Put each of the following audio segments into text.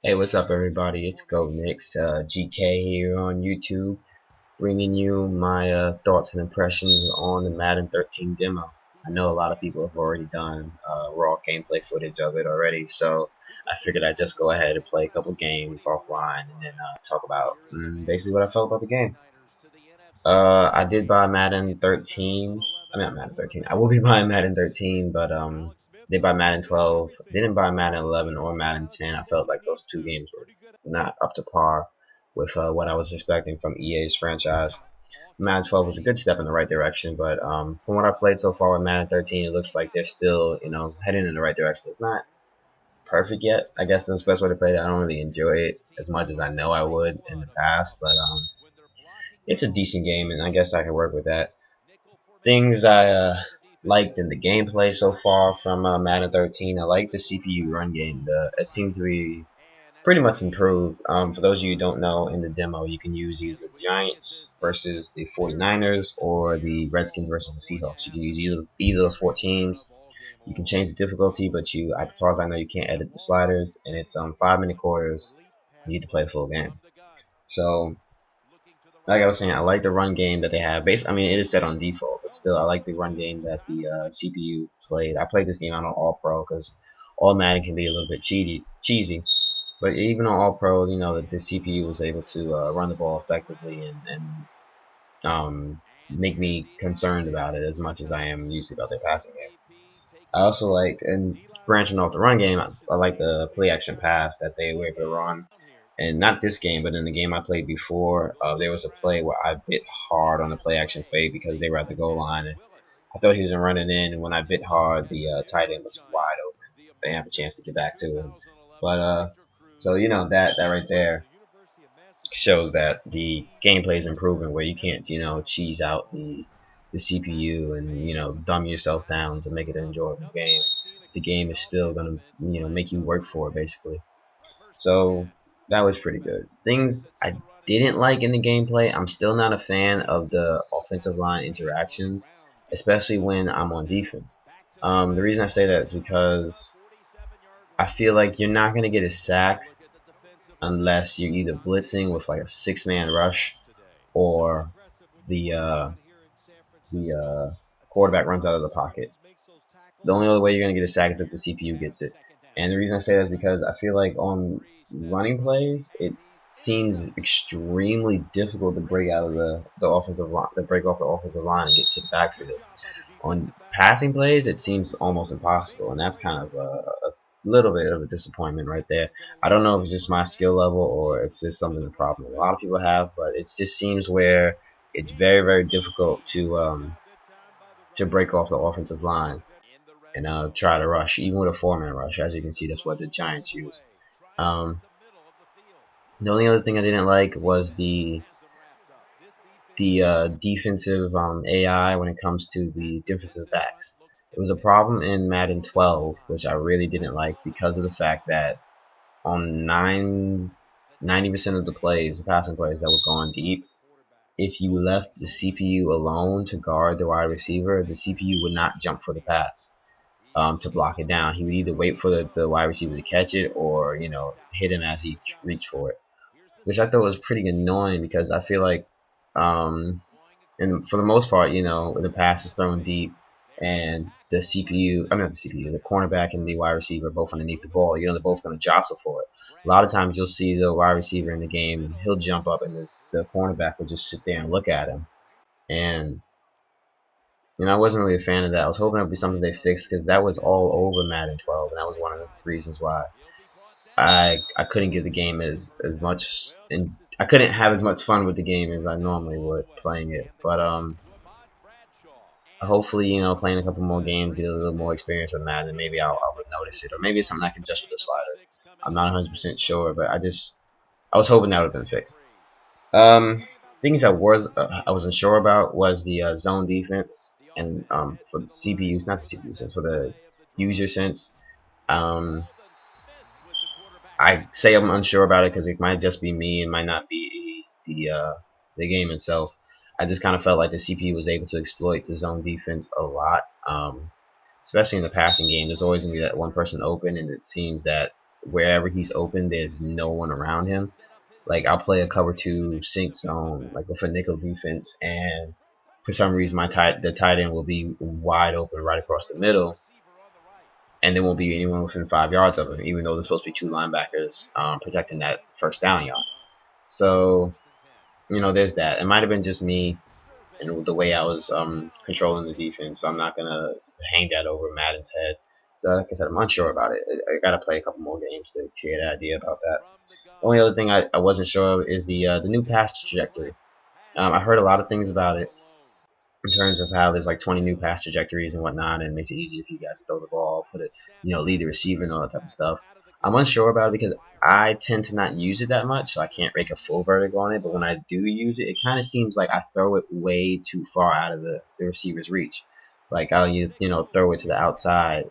Hey, what's up, everybody? It's Go Nix, GK here on YouTube, bringing you my thoughts and impressions on the Madden 13 demo. I know a lot of people have already done raw gameplay footage of it already, so I figured I'd just go ahead and play a couple games offline and then talk about basically what I felt about the game. I did buy Madden 13. I mean, not Madden 13. I will be buying Madden 13, but did buy Madden 12. Didn't buy Madden 11 or Madden 10. I felt like those two games were not up to par with what I was expecting from EA's franchise. Madden 12 was a good step in the right direction, but from what I played so far with Madden 13, it looks like they're still, heading in the right direction. It's not perfect yet. I guess that's the best way to put it. I don't really enjoy it as much as I know I would in the past, but it's a decent game, and I guess I can work with that. Things I liked in the gameplay so far from Madden 13, I like the CPU run game. It seems to be pretty much improved. For those of you who don't know, in the demo, you can use either the Giants versus the 49ers or the Redskins versus the Seahawks. You can use either of those four teams. You can change the difficulty, but as far as I know, you can't edit the sliders, and it's 5-minute quarters. You need to play a full game. So like I was saying, I like the run game that they have. I mean, it is set on default, but still, I like the run game that the CPU played. I played this game on All Pro because All Madden can be a little bit cheesy. But even on All Pro, the CPU was able to run the ball effectively and make me concerned about it as much as I am usually about their passing game. I also like, and branching off the run game, I like the play action pass that they were able to run. And not this game, but in the game I played before, there was a play where I bit hard on the play action fade because they were at the goal line. And I thought he was running in, and when I bit hard, the tight end was wide open. They didn't have a chance to get back to him. But so that right there shows that the gameplay is improving, where you can't cheese out the CPU and dumb yourself down to make it an enjoyable game. The game is still gonna make you work for it basically. So that was pretty good. Things I didn't like in the gameplay, I'm still not a fan of the offensive line interactions, especially when I'm on defense. The reason I say that is because I feel like you're not going to get a sack unless you're either blitzing with like a six-man rush or the uh, the quarterback runs out of the pocket. The only other way you're going to get a sack is if the CPU gets it. And the reason I say that is because I feel like on running plays, it seems extremely difficult to break out of the offensive line, to break off the offensive line and get to the backfield. On passing plays, it seems almost impossible, and that's kind of a little bit of a disappointment right there. I don't know if it's just my skill level or if it's something the problem a lot of people have, but it just seems where it's very, very difficult to break off the offensive line and try to rush, even with a four-man rush. As you can see, that's what the Giants use. Um, the only other thing I didn't like was the defensive AI when it comes to the defensive backs. It was a problem in Madden 12, which I really didn't like because of the fact that on 90% of the plays, the passing plays that were going deep, if you left the CPU alone to guard the wide receiver, the CPU would not jump for the pass. To block it down. He would either wait for the wide receiver to catch it or, hit him as he reached for it, which I thought was pretty annoying because I feel like, and for the most part, the pass is thrown deep and the CPU, I mean not the CPU, the cornerback and the wide receiver both underneath the ball. They're both going to jostle for it. A lot of times you'll see the wide receiver in the game and he'll jump up and the cornerback will just sit there and look at him. And I wasn't really a fan of that. I was hoping it would be something they fixed because that was all over Madden 12, and that was one of the reasons why I couldn't give the game as much, and I couldn't have as much fun with the game as I normally would playing it. But hopefully, playing a couple more games, get a little more experience with Madden, and maybe I would notice it, or maybe it's something I can adjust with the sliders. I'm not 100% sure, but I was hoping that would have been fixed. Things I wasn't sure about was the zone defense and for the CPUs, not the CPU sense, for the user sense. Um, I say I'm unsure about it because it might just be me, and might not be the game itself. I just kind of felt like the CPU was able to exploit the zone defense a lot, especially in the passing game. There's always gonna be that one person open, and it seems that wherever he's open, there's no one around him. Like I'll play a cover two sink zone, like with a nickel defense, and for some reason the tight end will be wide open right across the middle, and there won't be anyone within 5 yards of him, even though there's supposed to be two linebackers protecting that first down yard. So there's that. It might have been just me and the way I was controlling the defense. So I'm not gonna hang that over Madden's head. So like I said, I'm unsure about it. I gotta play a couple more games to get an idea about that. The only other thing I wasn't sure of is the new pass trajectory. I heard a lot of things about it in terms of how there's like 20 new pass trajectories and whatnot, and it makes it easier for you guys to throw the ball, put it, lead the receiver and all that type of stuff. I'm unsure about it because I tend to not use it that much, so I can't make a full verdict on it. But when I do use it, it kind of seems like I throw it way too far out of the receiver's reach. Like I'll throw it to the outside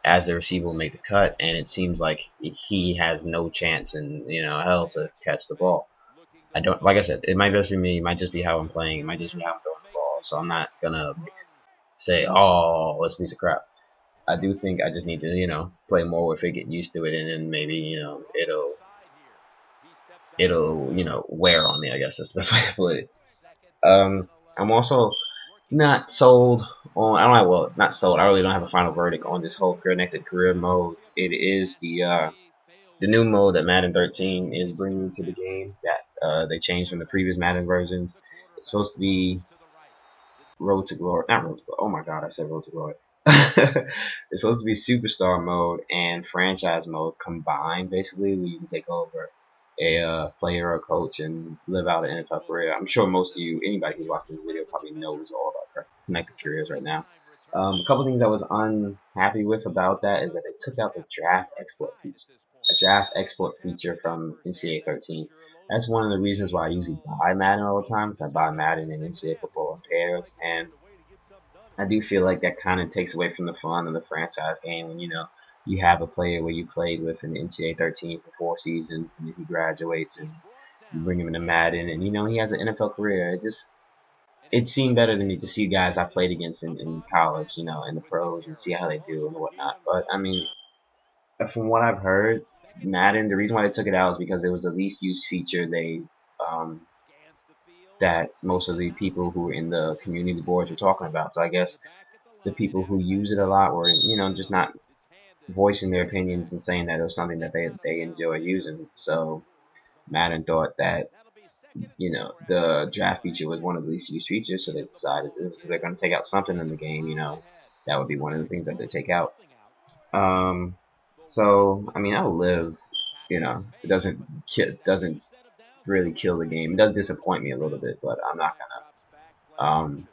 as the receiver will make the cut, and it seems like he has no chance in hell to catch the ball. I don't like I said, it might just be me, it might just be how I'm playing, it might just be how I'm throwing the ball. So I'm not gonna say, oh, let's piece of crap. I do think I just need to, play more with it, get used to it, and then maybe, it'll wear on me, I guess that's the best way to put it. I'm also not sold on I don't have well not sold, I really don't have a final verdict on this whole connected career mode. It is the new mode that Madden 13 is bringing to the game that they changed from the previous Madden versions. It's supposed to be Road to Glory, not Road to Glory. Oh my God, I said Road to Glory. It's supposed to be Superstar mode and Franchise mode combined, basically, where you can take over a player or coach and live out an NFL career. I'm sure most of you, anybody who's watching this video, probably knows all about connected careers right now. A couple things I was unhappy with about that is that they took out the draft export feature. A draft export feature from NCAA 13. That's one of the reasons why I usually buy Madden all the time, because I buy Madden and NCAA football in pairs, and I do feel like that kind of takes away from the fun of the franchise game when you have a player where you played with in the NCAA 13 for 4 seasons, and then he graduates and you bring him into Madden, and he has an NFL career. It seemed better to me to see guys I played against in college, in the pros, and see how they do and whatnot. But I mean, from what I've heard, Madden, the reason why they took it out is because it was the least used feature um, that most of the people who were in the community boards were talking about. So I guess the people who use it a lot were, just not voicing their opinions and saying that it was something that they enjoy using. So Madden thought that, the draft feature was one of the least used features, so they decided if they're going to take out something in the game, that would be one of the things that they take out. Um, so I mean, I'll live. It doesn't really kill the game. It does disappoint me a little bit, but I'm not gonna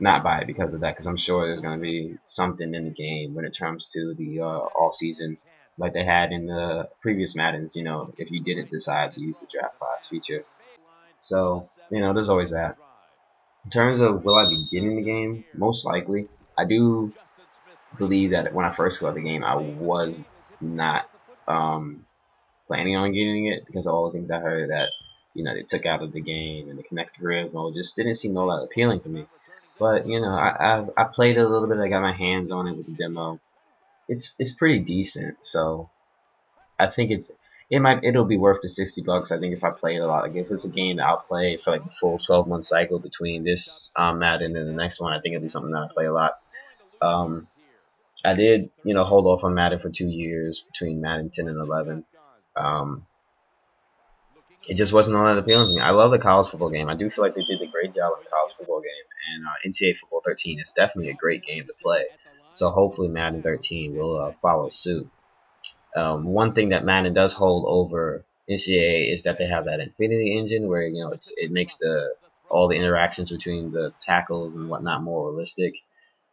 not buy it because of that. Because I'm sure there's gonna be something in the game when it comes to the all season, like they had in the previous Maddens. If you didn't decide to use the draft class feature, so there's always that. In terms of will I be getting the game, most likely. I do believe that when I first got the game, I was not planning on getting it because of all the things I heard that they took out of the game, and the connected career mode just didn't seem all that appealing to me. But I played it a little bit. I got my hands on it with the demo. It's pretty decent. So I think it'll be worth the $60. I think if I play it a lot, like if it's a game that I'll play for like the full 12-month cycle between this Madden and the next one, I think it'll be something that I play a lot. Um, I did hold off on Madden for 2 years between Madden 10 and 11. It just wasn't all that appealing to me. I love the college football game. I do feel like they did a great job with the college football game, and NCAA Football 13 is definitely a great game to play. So hopefully Madden 13 will follow suit. One thing that Madden does hold over NCAA is that they have that Infinity engine where it makes all the interactions between the tackles and whatnot more realistic.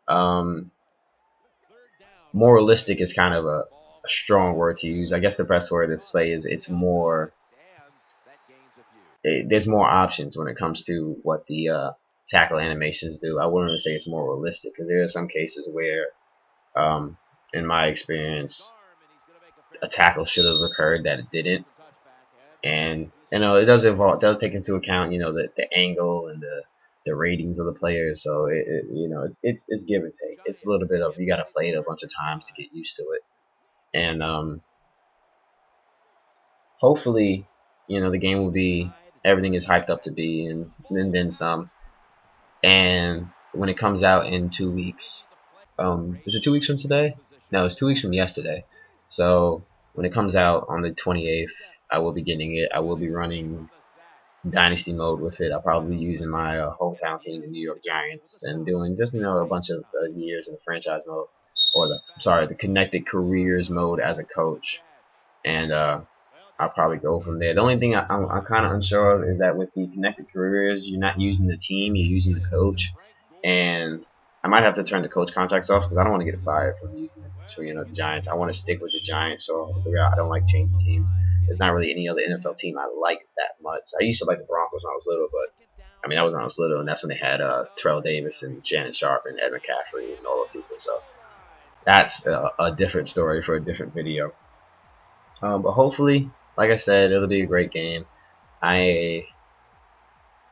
Um, More realistic is kind of a strong word to use. I guess the best word to say is there's more options when it comes to what the tackle animations do. I wouldn't say it's more realistic because there are some cases where, in my experience, a tackle should have occurred that it didn't, and it does take into account the angle and the ratings of the players. So it's give and take. It's a little bit of you got to play it a bunch of times to get used to it, and hopefully, the game will be everything is hyped up to be, and then some. And when it comes out in 2 weeks, is it 2 weeks from today? No, it's 2 weeks from yesterday. So when it comes out on the 28th, I will be getting it. I will be running Dynasty mode with it. I'll probably be using my hometown team, the New York Giants, and doing just a bunch of years in the franchise mode, or the connected careers mode as a coach, and I'll probably go from there. The only thing I'm kind of unsure of is that with the connected careers, you're not using the team, you're using the coach, and I might have to turn the coach contracts off because I don't want to get fired from using the Giants. I want to stick with the Giants, so I don't like changing teams. There's not really any other NFL team I like that much. I used to like the Broncos when I was little, but I mean that was when I was little, and that's when they had Terrell Davis and Shannon Sharp and Ed McCaffrey and all those people. So that's a different story for a different video. But hopefully, like I said, it'll be a great game. I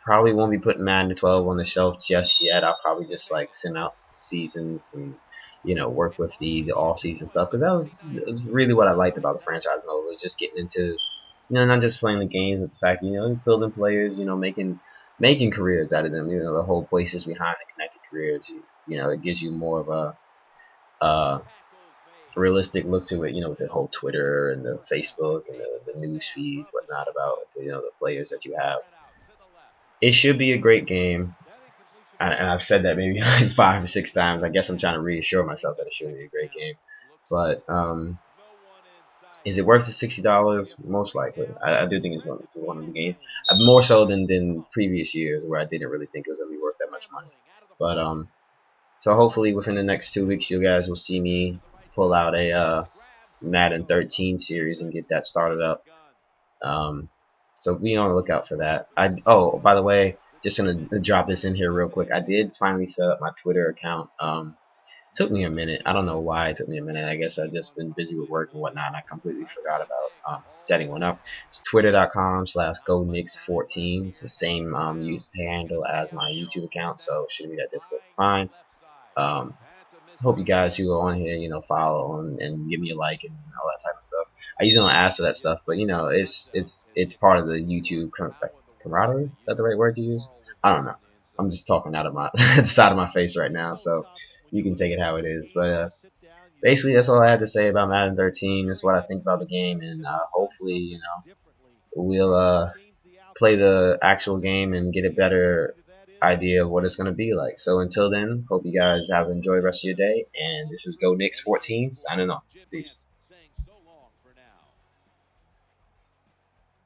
probably won't be putting Madden 12 on the shelf just yet. I'll probably just like send out seasons and work with the off season stuff because that was really what I liked about the franchise mode was just getting into not just playing the games but the fact building players, making careers out of them. The whole places behind the connected careers. It gives you more of a realistic look to it, with the whole Twitter and the Facebook and the news feeds, whatnot about the players that you have. It should be a great game, and I've said that maybe like 5 or 6 times. I guess I'm trying to reassure myself that it should be a great game. But is it worth the $60? Most likely. I do think it's one of the games, more so than previous years where I didn't really think it was gonna be worth that much money. But so hopefully within the next 2 weeks, you guys will see me pull out a Madden 13 series and get that started up. So be on the lookout for that. Oh, by the way, just gonna drop this in here real quick. I did finally set up my Twitter account. Took me a minute. I don't know why it took me a minute. I guess I've just been busy with work and whatnot, and I completely forgot about setting one up. It's twitter.com/GoNix14. It's the same use handle as my YouTube account, so it shouldn't be that difficult to find. Hope you guys who are on here, follow and give me a like and all that type of stuff. I usually don't ask for that stuff, but it's part of the YouTube camaraderie. Is that the right word to use? I don't know. I'm just talking out of my the side of my face right now, so you can take it how it is. But basically, that's all I had to say about Madden 13. That's what I think about the game, and hopefully, we'll play the actual game and get a better idea of what it's going to be like. So until then, hope you guys have enjoyed the rest of your day. And this is Go Knicks 14 signing off. Peace.